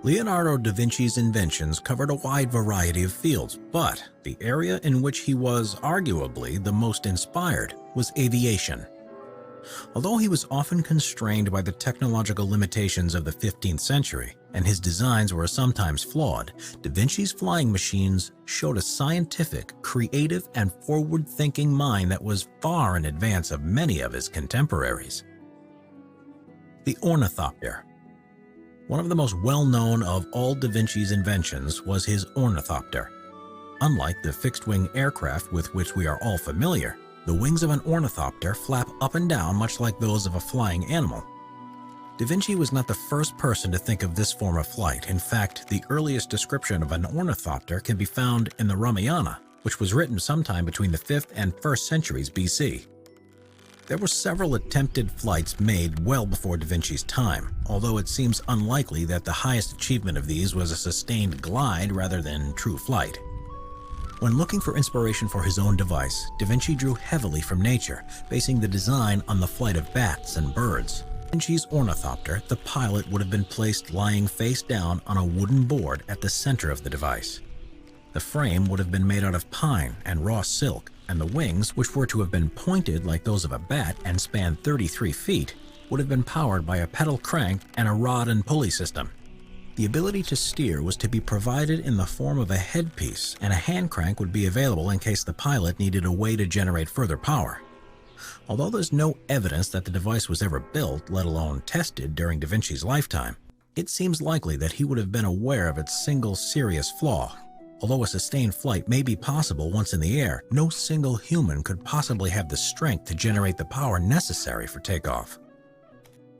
Leonardo da Vinci's inventions covered a wide variety of fields, but the area in which he was arguably the most inspired was aviation. Although he was often constrained by the technological limitations of the 15th century, and his designs were sometimes flawed, da Vinci's flying machines showed a scientific, creative, and forward-thinking mind that was far in advance of many of his contemporaries. The ornithopter. One of the most well-known of all da Vinci's inventions was his ornithopter. Unlike the fixed-wing aircraft with which we are all familiar, the wings of an ornithopter flap up and down much like those of a flying animal. Da Vinci was not the first person to think of this form of flight. In fact, the earliest description of an ornithopter can be found in the Ramayana, which was written sometime between the 5th and 1st centuries BC. There were several attempted flights made well before da Vinci's time, although it seems unlikely that the highest achievement of these was a sustained glide rather than true flight. When looking for inspiration for his own device, da Vinci drew heavily from nature, basing the design on the flight of bats and birds. Da Vinci's ornithopter, the pilot would have been placed lying face down on a wooden board at the center of the device. The frame would have been made out of pine and raw silk, and the wings, which were to have been pointed like those of a bat and spanned 33 feet, would have been powered by a pedal crank and a rod and pulley system. The ability to steer was to be provided in the form of a headpiece, and a hand crank would be available in case the pilot needed a way to generate further power. Although there's no evidence that the device was ever built, let alone tested, during da Vinci's lifetime, it seems likely that he would have been aware of its single serious flaw. Although a sustained flight may be possible once in the air, no single human could possibly have the strength to generate the power necessary for takeoff.